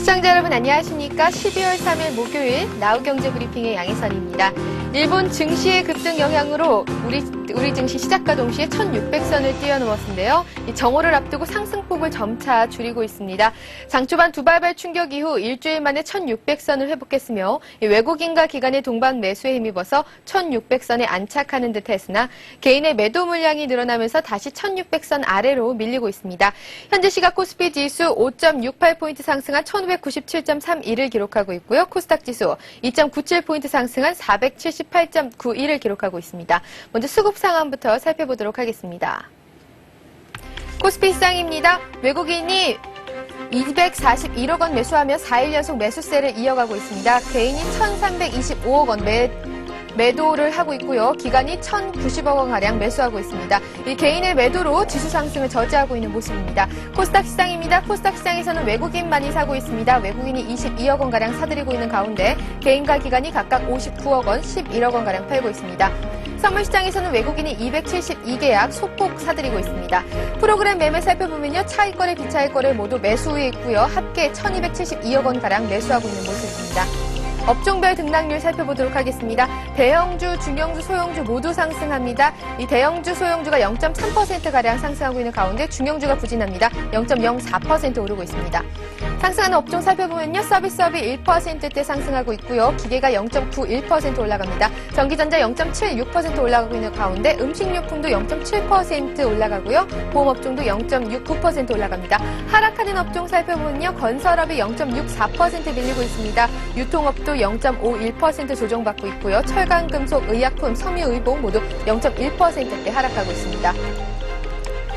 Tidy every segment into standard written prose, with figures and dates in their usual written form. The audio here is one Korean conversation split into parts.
시청자 여러분 안녕하십니까? 12월 3일 목요일 나우경제 브리핑의 양혜선입니다. 일본 증시의 급등 영향으로 우리 증시 시작과 동시에 1600선을 뛰어넘었는데요. 정오를 앞두고 상승폭을 점차 줄이고 있습니다. 장 초반 두 발발 충격 이후 일주일 만에 1600선을 회복했으며 외국인과 기관의 동반 매수에 힘입어서 1600선에 안착하는 듯 했으나 개인의 매도 물량이 늘어나면서 다시 1600선 아래로 밀리고 있습니다. 현재 시각 코스피 지수 5.68포인트 상승한 1597.31을 기록하고 있고요. 코스닥 지수 2.97포인트 상승한 478.91을 기록하고 있습니다. 먼저 수급 상황부터 살펴보도록 하겠습니다. 코스피 시장입니다. 외국인이 241억 원 매수하며 4일 연속 매수세를 이어가고 있습니다. 개인이 1,325억 원 매도를 하고 있고요. 기관이 1,090억 원가량 매수하고 있습니다. 이 개인의 매도로 지수 상승을 저지하고 있는 모습입니다. 코스닥 시장입니다. 코스닥 시장에서는 외국인만이 사고 있습니다. 외국인이 22억 원가량 사들이고 있는 가운데 개인과 기관이 각각 59억 원, 11억 원가량 팔고 있습니다. 선물시장에서는 외국인이 272계약 소폭 사들이고 있습니다. 프로그램 매매 살펴보면요. 차익거래, 비차익거래 모두 매수 후에 있고요. 합계 1272억 원가량 매수하고 있는 모습입니다. 업종별 등락률 살펴보도록 하겠습니다. 대형주, 중형주, 소형주 모두 상승합니다. 이 대형주, 소형주가 0.3%가량 상승하고 있는 가운데 중형주가 부진합니다. 0.04% 오르고 있습니다. 상승하는 업종 살펴보면요. 서비스업이 1%대 상승하고 있고요. 기계가 0.91% 올라갑니다. 전기전자 0.76% 올라가고 있는 가운데 음식료품도 0.7% 올라가고요. 보험업종도 0.69% 올라갑니다. 하락하는 업종 살펴보면요. 건설업이 0.64% 밀리고 있습니다. 유통업도 0.51% 조정받고 있고요. 철강, 금속, 의약품, 섬유, 의복 모두 0.1%대 하락하고 있습니다.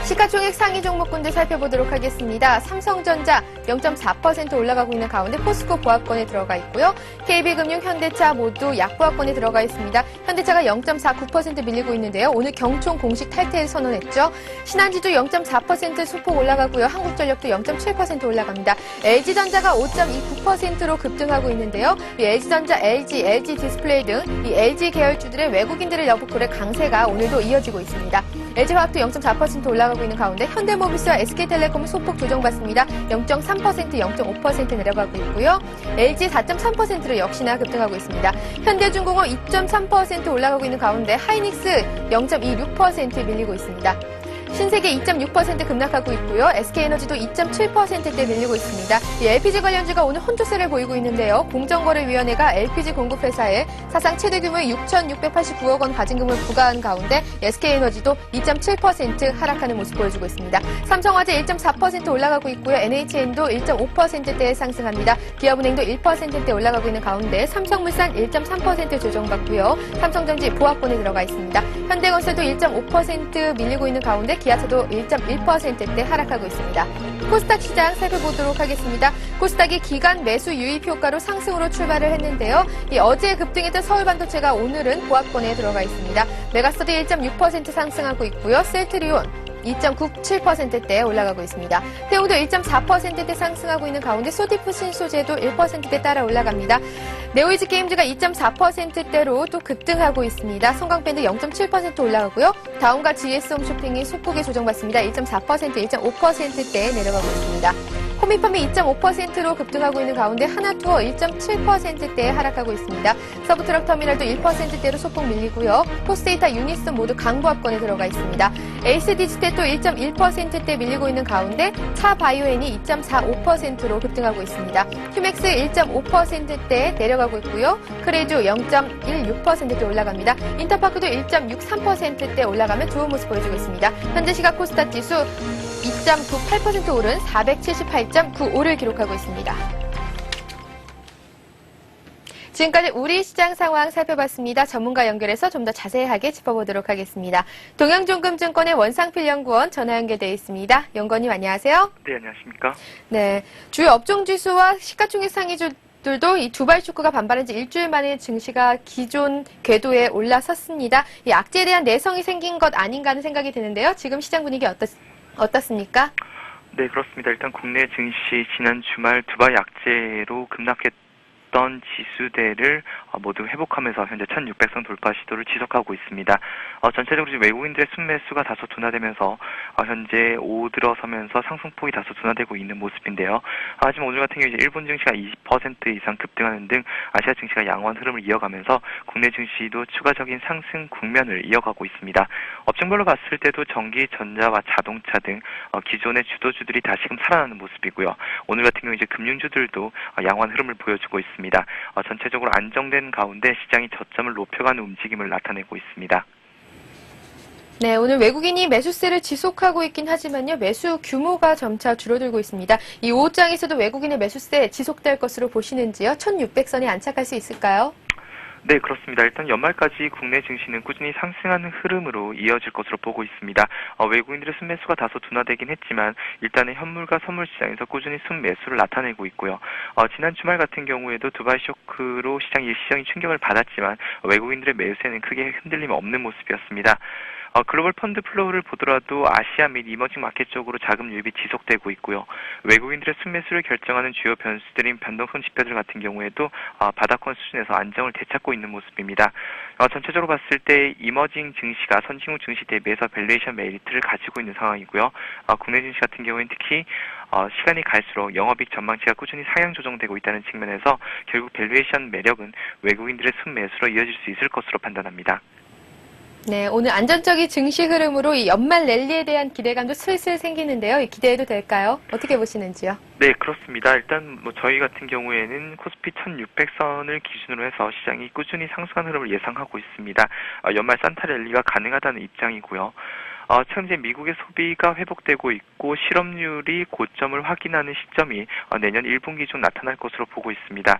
시가총액 상위 종목군들 살펴보도록 하겠습니다. 삼성전자 0.4% 올라가고 있는 가운데 포스코 보합권에 들어가 있고요. KB금융, 현대차 모두 약보합권에 들어가 있습니다. 현대차가 0.49% 밀리고 있는데요. 오늘 경총 공식 탈퇴를 선언했죠. 신한지도 0.4% 소폭 올라가고요. 한국전력도 0.7% 올라갑니다. LG전자가 5.29%로 급등하고 있는데요. 이 LG전자, LG, LG디스플레이 등 이 LG 계열주들의 외국인들의 여부콜의 강세가 오늘도 이어지고 있습니다. LG화학도 0.4% 올라가고 있는 가운데 현대모비스와 SK텔레콤은 소폭 조정받습니다. 0.3%, 0.5% 내려가고 있고요. LG 4.3%로 역시나 급등하고 있습니다. 현대중공업 2.3% 올라가고 있는 가운데 하이닉스 0.26% 밀리고 있습니다. 신세계 2.6% 급락하고 있고요. SK에너지도 2.7%대 밀리고 있습니다. 이 LPG 관련주가 오늘 혼조세를 보이고 있는데요. 공정거래위원회가 LPG 공급회사에 사상 최대 규모의 6,689억 원 과징금을 부과한 가운데 SK에너지도 2.7% 하락하는 모습 보여주고 있습니다. 삼성화재 1.4% 올라가고 있고요. NHN도 1.5%대 상승합니다. 기업은행도 1%대 올라가고 있는 가운데 삼성물산 1.3% 조정받고요. 삼성전지 보합권에 들어가 있습니다. 현대건설도 1.5% 밀리고 있는 가운데 기아차도 1.1%대 하락하고 있습니다. 코스닥 시장 살펴보도록 하겠습니다. 코스닥이 기간 매수 유입 효과로 상승으로 출발을 했는데요. 어제 급등했던 서울반도체가 오늘은 보합권에 들어가 있습니다. 메가스터디 1.6% 상승하고 있고요. 셀트리온 2.97%대 올라가고 있습니다. 태웅도 1.4%대 상승하고 있는 가운데 소디프 신소재도 1%대 따라 올라갑니다. 네오이즈 게임즈가 2.4%대로 또 급등하고 있습니다. 성광밴드 0.7% 올라가고요. 다운과 GS홈 쇼핑이 소폭에 조정받습니다. 1.4%, 1.5%대 내려가고 있습니다. 호미팜이 2.5%로 급등하고 있는 가운데 하나투어 1.7%대 하락하고 있습니다. 서브트럭터미널도 1%대로 소폭 밀리고요. 포스데이터, 유니슨 모두 강보합권에 들어가 있습니다. 에이스디지텍도 1.1%대 밀리고 있는 가운데 차바이오엔이 2.45%로 급등하고 있습니다. 휴맥스 1.5%대 내려가고 있고요. 크레주 0.16%대 올라갑니다. 인터파크도 1.63%대 올라가면 좋은 모습 보여주고 있습니다. 현재 시각 코스닥 지수 2.98% 오른 478.95를 기록하고 있습니다. 지금까지 우리 시장 상황 살펴봤습니다. 전문가 연결해서 좀 더 자세하게 짚어보도록 하겠습니다. 동양종금증권의 원상필 연구원 전화 연결되어 있습니다. 연구원님 안녕하세요. 네, 안녕하십니까. 네, 주요 업종지수와 시가총액 상위주들도 이 두발 축구가 반발한 지 일주일 만에 증시가 기존 궤도에 올라섰습니다. 이 악재에 대한 내성이 생긴 것 아닌가 하는 생각이 드는데요. 지금 시장 분위기 어떻습니까? 네, 그렇습니다. 일단 국내 증시 지난 주말 두발 약재로 급락했던 졌던 지수대를 모두 회복하면서 현재 1600선 돌파 시도를 지속하고 있습니다. 전체적으로 지금 외국인들의 순매수가 다소 둔화되면서 현재 오후 들어서면서 상승폭이 다소 둔화되고 있는 모습인데요. 하지만 오늘 같은 경우 이제 일본 증시가 20% 이상 급등하는 등 아시아 증시가 양호한 흐름을 이어가면서 국내 증시도 추가적인 상승 국면을 이어가고 있습니다. 업종별로 봤을 때도 전기, 전자와 자동차 등 기존의 주도주들이 다시금 살아나는 모습이고요. 오늘 같은 경우 이제 금융주들도 양호한 흐름을 보여주고 있습니다. 전체적으로 안정된 가운데 시장이 저점을 높여가는 움직임을 나타내고 있습니다. 네, 오늘 외국인이 매수세를 지속하고 있긴 하지만요, 매수 규모가 점차 줄어들고 있습니다. 이 5장에서도 외국인의 매수세 지속될 것으로 보시는지요? 1600선에 안착할 수 있을까요? 네, 그렇습니다. 일단 연말까지 국내 증시는 꾸준히 상승하는 흐름으로 이어질 것으로 보고 있습니다. 외국인들의 순매수가 다소 둔화되긴 했지만 일단은 현물과 선물 시장에서 꾸준히 순매수를 나타내고 있고요. 지난 주말 같은 경우에도 두바이 쇼크로 시장이 충격을 받았지만 외국인들의 매수세는 크게 흔들림 없는 모습이었습니다. 글로벌 펀드 플로우를 보더라도 아시아 및 이머징 마켓 쪽으로 자금 유입이 지속되고 있고요. 외국인들의 순매수를 결정하는 주요 변수들인 변동성 지표들 같은 경우에도 바닥권 수준에서 안정을 되찾고 있는 모습입니다. 전체적으로 봤을 때 이머징 증시가 선진국 증시 대비해서 밸류에이션 메리트를 가지고 있는 상황이고요. 국내 증시 같은 경우에는 특히 시간이 갈수록 영업이익 전망치가 꾸준히 상향 조정되고 있다는 측면에서 결국 밸류에이션 매력은 외국인들의 순매수로 이어질 수 있을 것으로 판단합니다. 네, 오늘 안전적인 증시 흐름으로 이 연말 랠리에 대한 기대감도 슬슬 생기는데요. 기대해도 될까요? 어떻게 보시는지요? 네, 그렇습니다. 일단 저희 같은 경우에는 코스피 1600선을 기준으로 해서 시장이 꾸준히 상승한 흐름을 예상하고 있습니다. 연말 산타 랠리가 가능하다는 입장이고요. 현재 미국의 소비가 회복되고 있고 실업률이 고점을 확인하는 시점이 내년 1분기 중 나타날 것으로 보고 있습니다.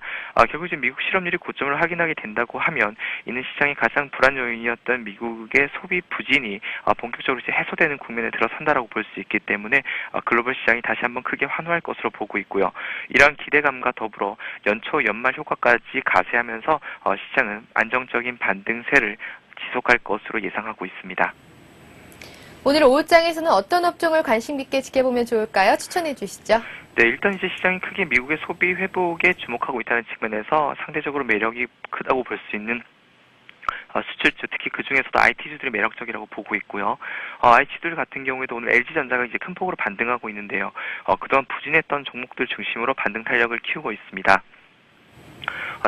결국 이제 미국 실업률이 고점을 확인하게 된다고 하면 이는 시장의 가장 불안 요인이었던 미국의 소비 부진이 본격적으로 이제 해소되는 국면에 들어선다라고 볼 수 있기 때문에 글로벌 시장이 다시 한번 크게 환호할 것으로 보고 있고요. 이러한 기대감과 더불어 연초 연말 효과까지 가세하면서 시장은 안정적인 반등세를 지속할 것으로 예상하고 있습니다. 오늘 오후장에서는 어떤 업종을 관심 깊게 지켜보면 좋을까요? 추천해 주시죠. 네, 일단 이제 시장이 크게 미국의 소비 회복에 주목하고 있다는 측면에서 상대적으로 매력이 크다고 볼 수 있는 수출주, 특히 그 중에서도 IT주들이 매력적이라고 보고 있고요. IT주들 같은 경우에도 오늘 LG전자가 이제 큰 폭으로 반등하고 있는데요. 그동안 부진했던 종목들 중심으로 반등 탄력을 키우고 있습니다.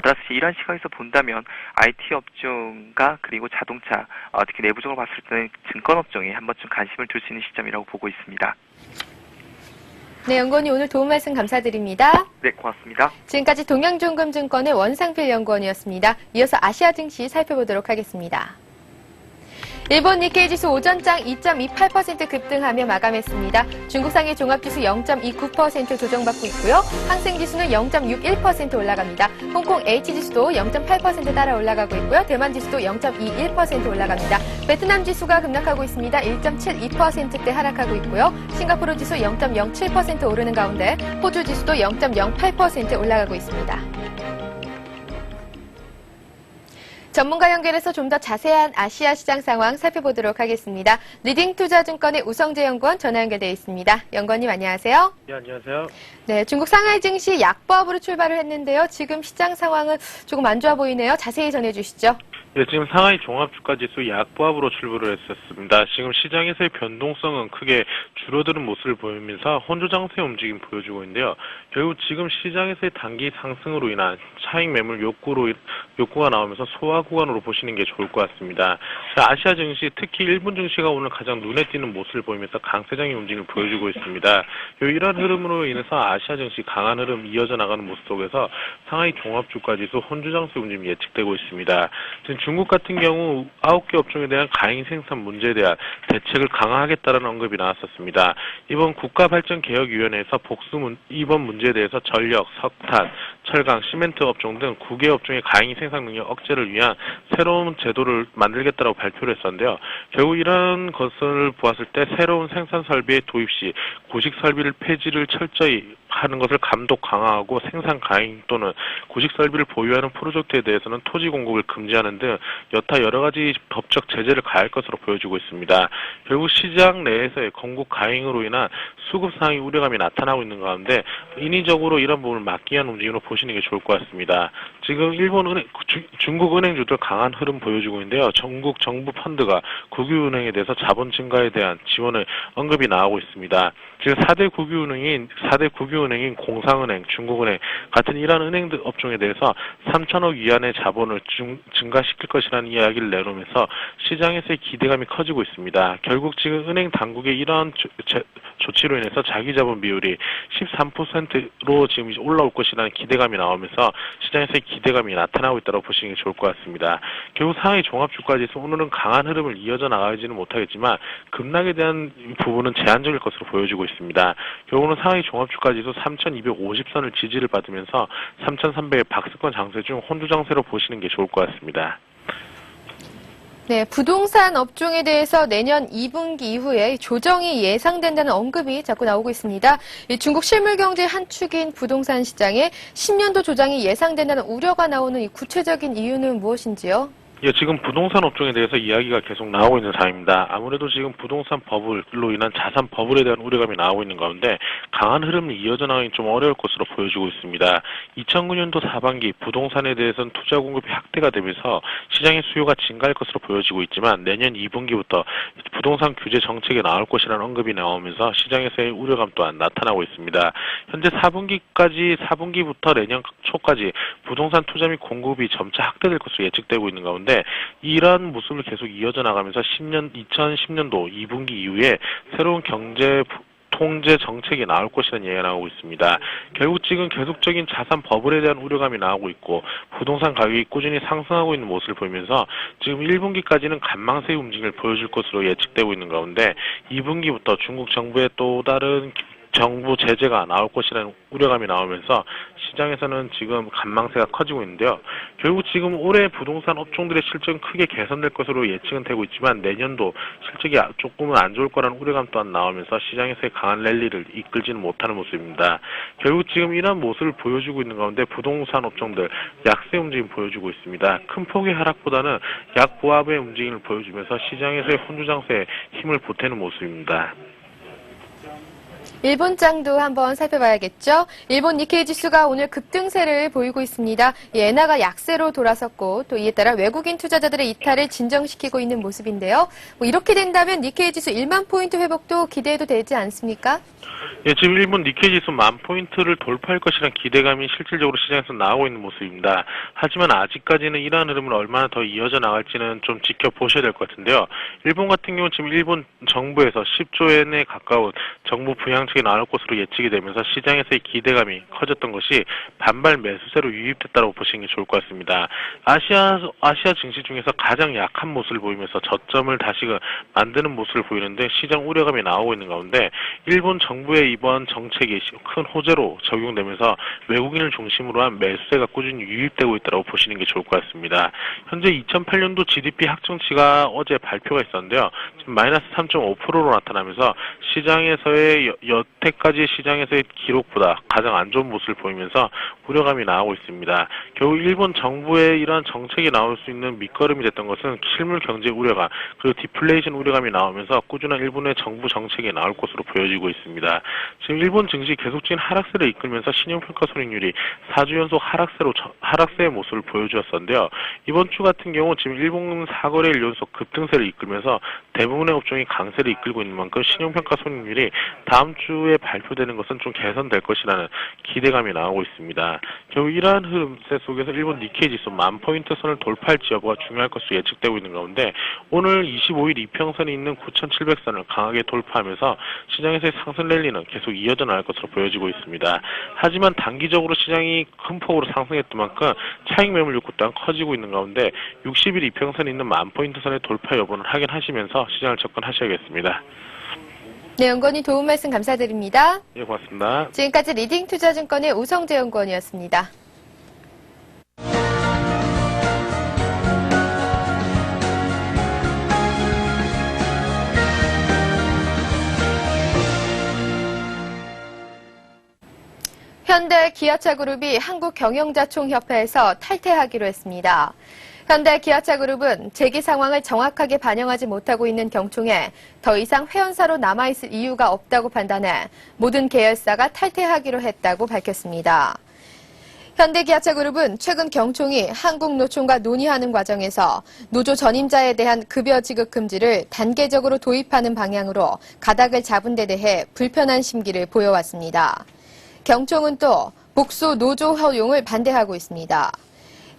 따라서 이러한 시각에서 본다면 IT 업종과 그리고 자동차, 특히 내부적으로 봤을 때는 증권 업종에 한 번쯤 관심을 둘 수 있는 시점이라고 보고 있습니다. 네, 연구원님 오늘 도움 말씀 감사드립니다. 네, 고맙습니다. 지금까지 동양종금증권의 원상필 연구원이었습니다. 이어서 아시아 증시 살펴보도록 하겠습니다. 일본 니케이 지수 오전장 2.28% 급등하며 마감했습니다. 중국 상해 종합지수 0.29% 조정받고 있고요. 항생 지수는 0.61% 올라갑니다. 홍콩 H지수도 0.8% 따라 올라가고 있고요. 대만 지수도 0.21% 올라갑니다. 베트남 지수가 급락하고 있습니다. 1.72%대 하락하고 있고요. 싱가포르 지수 0.07% 오르는 가운데 호주 지수도 0.08% 올라가고 있습니다. 전문가 연결해서 좀 더 자세한 아시아 시장 상황 살펴보도록 하겠습니다. 리딩투자증권의 우성재 연구원 전화 연결되어 있습니다. 연구원님 안녕하세요. 네, 안녕하세요. 네, 중국 상하이 증시 약보합으로 출발을 했는데요. 지금 시장 상황은 조금 안 좋아 보이네요. 자세히 전해주시죠. 네, 지금 상하이 종합주가지수 약보합으로 출발을 했었습니다. 지금 시장에서의 변동성은 크게 줄어드는 모습을 보이면서 혼조 장세 움직임 보여주고 있는데요. 결국 지금 시장에서의 단기 상승으로 인한 차익 매물 욕구가 나오면서 소화 구간으로 보시는 게 좋을 것 같습니다. 아시아 증시, 특히 일본 증시가 오늘 가장 눈에 띄는 모습을 보이면서 강세장의 움직임을 보여주고 있습니다. 이런 흐름으로 인해서 아시아 증시 강한 흐름 이어져 나가는 모습 속에서 상하이 종합주가지수 혼조 장세 움직임이 예측되고 있습니다. 지금 중국 같은 경우 9개 업종에 대한 가행 생산 문제에 대한 대책을 강화하겠다는 언급이 나왔었습니다. 이번 국가발전개혁위원회에서 이번 문제에 대해서 전력, 석탄, 철강, 시멘트 업종 등 9개 업종의 가행 생산 능력 억제를 위한 새로운 제도를 만들겠다고 발표를 했었는데요. 결국 이런 것을 보았을 때 새로운 생산 설비의 도입 시 고식 설비를 폐지를 철저히 하는 것을 감독 강화하고 생산 가행 또는 고식 설비를 보유하는 프로젝트에 대해서는 토지 공급을 금지하는 등 여타 여러 가지 법적 제재를 가할 것으로 보여지고 있습니다. 결국 시장 내에서의 공급 가행으로 인한 수급 상황의 우려감이 나타나고 있는 가운데 인위적으로 이런 부분을 막기 위한 움직임으로 보시 보시는 게 좋을 것 같습니다. 지금 중국 은행주들 강한 흐름 보여주고 있는데요. 전국 정부 펀드가 국유은행에 대해서 자본 증가에 대한 지원을 언급이 나오고 있습니다. 지금 4대 국유은행인 공상은행, 중국은행 같은 이러한 은행들 업종에 대해서 3천억 위안의 자본을 증가시킬 것이라는 이야기를 내놓으면서 시장에서의 기대감이 커지고 있습니다. 결국 지금 은행 당국의 이러한 조치로 인해서 자기 자본 비율이 13%로 지금 올라올 것이라는 기대감이 나오면서 시장에서의 기대감이 나타나고 있다고 보시는 게 좋을 것 같습니다. 결국 상하이 종합주가지수 오늘은 강한 흐름을 이어져 나가지는 못하겠지만 급락에 대한 부분은 제한적일 것으로 보여지고 있습니다. 결국은 상하이 종합주가지수 3,250선을 지지를 받으면서 3,300의 박스권 장세 중 혼주 장세로 보시는 게 좋을 것 같습니다. 네, 부동산 업종에 대해서 내년 2분기 이후에 조정이 예상된다는 언급이 자꾸 나오고 있습니다. 중국 실물 경제 한 축인 부동산 시장에 10년도 조정이 예상된다는 우려가 나오는 이 구체적인 이유는 무엇인지요? 예, 지금 부동산 업종에 대해서 이야기가 계속 나오고 있는 상황입니다. 아무래도 지금 부동산 버블로 인한 자산 버블에 대한 우려감이 나오고 있는 가운데 강한 흐름이 이어져 나가기 좀 어려울 것으로 보여지고 있습니다. 2009년도 하반기 부동산에 대해서는 투자 공급이 확대가 되면서 시장의 수요가 증가할 것으로 보여지고 있지만 내년 2분기부터 부동산 규제 정책이 나올 것이라는 언급이 나오면서 시장에서의 우려감 또한 나타나고 있습니다. 현재 4분기부터 내년 초까지 부동산 투자 및 공급이 점차 확대될 것으로 예측되고 있는 가운데 이러한 모습을 계속 이어져 나가면서 2010년도 2분기 이후에 새로운 경제 통제 정책이 나올 것이라는 얘기가 나오고 있습니다. 결국 지금 계속적인 자산 버블에 대한 우려감이 나오고 있고 부동산 가격이 꾸준히 상승하고 있는 모습을 보이면서 지금 1분기까지는 간망세의 움직임을 보여줄 것으로 예측되고 있는 가운데 2분기부터 중국 정부의 또 다른 정부 제재가 나올 것이라는 우려감이 나오면서 시장에서는 지금 간망세가 커지고 있는데요. 결국 지금 올해 부동산 업종들의 실적은 크게 개선될 것으로 예측은 되고 있지만 내년도 실적이 조금은 안 좋을 거라는 우려감 또한 나오면서 시장에서의 강한 랠리를 이끌지는 못하는 모습입니다. 결국 지금 이러한 모습을 보여주고 있는 가운데 부동산 업종들 약세 움직임 보여주고 있습니다. 큰 폭의 하락보다는 약보합의 움직임을 보여주면서 시장에서의 혼주 장세에 힘을 보태는 모습입니다. 일본장도 한번 살펴봐야겠죠. 일본 니케이 지수가 오늘 급등세를 보이고 있습니다. 엔화가 약세로 돌아섰고 또 이에 따라 외국인 투자자들의 이탈을 진정시키고 있는 모습인데요. 이렇게 된다면 니케이 지수 1만 포인트 회복도 기대해도 되지 않습니까? 예, 지금 일본 니케이 지수 10,000포인트를 돌파할 것이라는 기대감이 실질적으로 시장에서 나오고 있는 모습입니다. 하지만 아직까지는 이러한 흐름을 얼마나 더 이어져 나갈지는 좀 지켜보셔야 될 것 같은데요. 일본 같은 경우는 지금 일본 정부에서 10조 엔에 가까운 정부 부양책이 나올 것으로 예측이 되면서 시장에서의 기대감이 커졌던 것이 반발 매수세로 유입됐다고 보시는 게 좋을 것 같습니다. 아시아 증시 중에서 가장 약한 모습을 보이면서 저점을 다시 만드는 모습을 보이는데 시장 우려감이 나오고 있는 가운데 일본 정부의 이번 정책이 큰 호재로 적용되면서 외국인을 중심으로 한 매수세가 꾸준히 유입되고 있다고 보시는 게 좋을 것 같습니다. 현재 2008년도 GDP 확정치가 어제 발표가 있었는데요. 지금 마이너스 3.5%로 나타나면서 시장에서의 여태까지 시장에서의 기록보다 가장 안 좋은 모습을 보이면서 우려감이 나오고 있습니다. 결국 일본 정부의 이러한 정책이 나올 수 있는 밑거름이 됐던 것은 실물 경제 우려감 그리고 디플레이션 우려감이 나오면서 꾸준한 일본의 정부 정책이 나올 것으로 보여지고 있습니다. 지금 일본 증시 계속적인 하락세를 이끌면서 신용평가 손익률이 4주 연속 하락세의 모습을 보여주었었는데요. 이번 주 같은 경우 지금 일본 사거래일 연속 급등세를 이끌면서 대부분의 업종이 강세를 이끌고 있는 만큼 신용평가 손익률이 다음 주에 발표되는 것은 좀 개선될 것이라는 기대감이 나오고 있습니다. 결국 이러한 흐름세 속에서 일본 니케이 지수 10,000포인트 선을 돌파할지 여부가 중요할 것으로 예측되고 있는 가운데 오늘 25일 이평선이 있는 9,700선을 강하게 돌파하면서 시장에서의 상승 랠리는 계속 이어져 나갈 것으로 보여지고 있습니다. 하지만 단기적으로 시장이 큰 폭으로 상승했던 만큼 차익 매물 욕구 또한 커지고 있는 가운데 60일 이평선이 있는 10,000포인트 선의 돌파 여부는 확인하시면서 시장을 접근하셔야겠습니다. 네, 연구원님 도움 말씀 감사드립니다. 예, 고맙습니다. 지금까지 리딩투자증권의 우성재 연구원이었습니다. 현대 기아차 그룹이 한국경영자총협회에서 탈퇴하기로 했습니다. 현대 기아차 그룹은 재기 상황을 정확하게 반영하지 못하고 있는 경총에 더 이상 회원사로 남아있을 이유가 없다고 판단해 모든 계열사가 탈퇴하기로 했다고 밝혔습니다. 현대기아차그룹은 최근 경총이 한국노총과 논의하는 과정에서 노조 전임자에 대한 급여 지급 금지를 단계적으로 도입하는 방향으로 가닥을 잡은 데 대해 불편한 심기를 보여왔습니다. 경총은 또 복수 노조 허용을 반대하고 있습니다.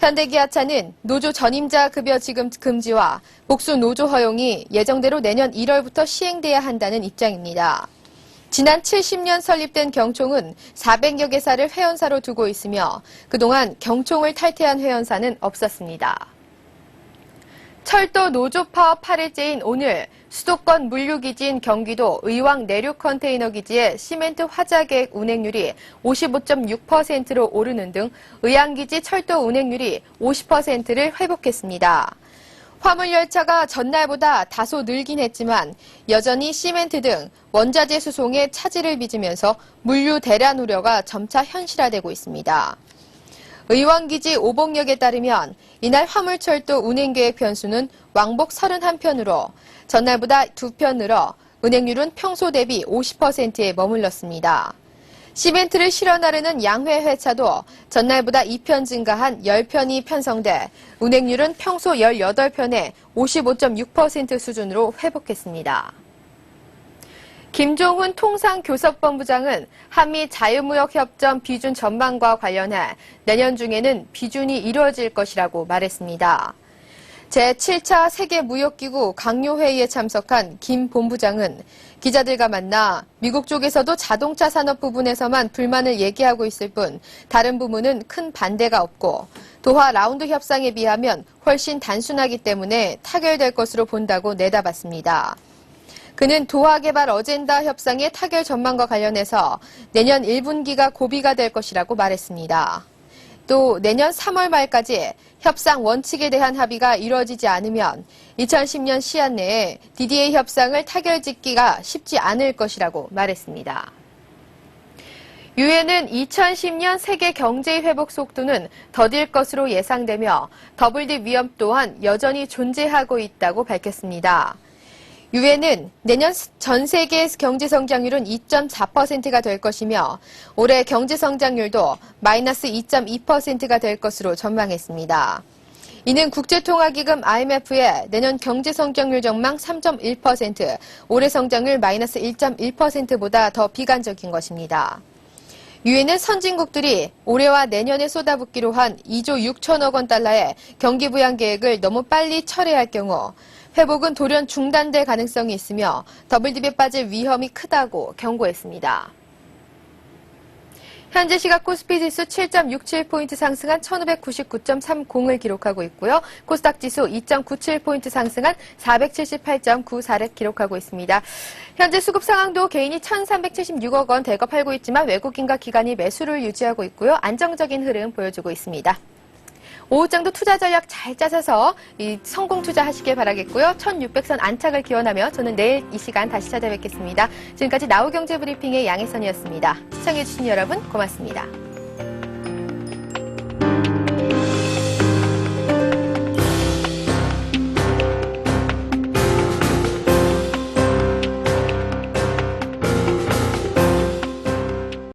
현대기아차는 노조 전임자 급여 지급 금지와 복수 노조 허용이 예정대로 내년 1월부터 시행돼야 한다는 입장입니다. 지난 70년 설립된 경총은 400여 개사를 회원사로 두고 있으며 그동안 경총을 탈퇴한 회원사는 없었습니다. 철도 노조 파업 8일째인 오늘 수도권 물류기지인 경기도 의왕 내륙 컨테이너 기지의 시멘트 화자계획 운행률이 55.6%로 오르는 등 의왕기지 철도 운행률이 50%를 회복했습니다. 화물열차가 전날보다 다소 늘긴 했지만 여전히 시멘트 등 원자재 수송에 차질을 빚으면서 물류 대란 우려가 점차 현실화되고 있습니다. 의왕기지 오봉역에 따르면 이날 화물철도 운행계획 편수는 왕복 31편으로 전날보다 2편 늘어 운행률은 평소 대비 50%에 머물렀습니다. 시멘트를 실어 나르는 양회 회차도 전날보다 2편 증가한 10편이 편성돼 운행률은 평소 18편에 55.6% 수준으로 회복했습니다. 김종훈 통상교섭본부장은 한미 자유무역협정 비준 전망과 관련해 내년 중에는 비준이 이루어질 것이라고 말했습니다. 제7차 세계무역기구 강요회의에 참석한 김 본부장은 기자들과 만나 미국 쪽에서도 자동차 산업 부분에서만 불만을 얘기하고 있을 뿐 다른 부분은 큰 반대가 없고 도하 라운드 협상에 비하면 훨씬 단순하기 때문에 타결될 것으로 본다고 내다봤습니다. 그는 도하 개발 어젠다 협상의 타결 전망과 관련해서 내년 1분기가 고비가 될 것이라고 말했습니다. 또 내년 3월 말까지 협상 원칙에 대한 합의가 이루어지지 않으면 2010년 시한 내에 DDA 협상을 타결짓기가 쉽지 않을 것이라고 말했습니다. 유엔은 2010년 세계 경제 회복 속도는 더딜 것으로 예상되며 더블립 위험 또한 여전히 존재하고 있다고 밝혔습니다. 유엔은 내년 전 세계 경제 성장률은 2.4%가 될 것이며 올해 경제 성장률도 마이너스 2.2%가 될 것으로 전망했습니다. 이는 국제통화기금 IMF의 내년 경제 성장률 전망 3.1%, 올해 성장률 마이너스 1.1%보다 더 비관적인 것입니다. 유엔은 선진국들이 올해와 내년에 쏟아붓기로 한 2조 6천억 원 달러의 경기 부양 계획을 너무 빨리 철회할 경우 회복은 돌연 중단될 가능성이 있으며 더블딥에 빠질 위험이 크다고 경고했습니다. 현재 시각 코스피 지수 7.67포인트 상승한 1599.30을 기록하고 있고요. 코스닥 지수 2.97포인트 상승한 478.94를 기록하고 있습니다. 현재 수급 상황도 개인이 1,376억 원 대거 팔고 있지만 외국인과 기관이 매수를 유지하고 있고요. 안정적인 흐름 보여주고 있습니다. 오후장도 투자 전략 잘 짜셔서 성공 투자하시길 바라겠고요. 1600선 안착을 기원하며 저는 내일 이 시간 다시 찾아뵙겠습니다. 지금까지 나우경제브리핑의 양혜선이었습니다. 시청해주신 여러분 고맙습니다.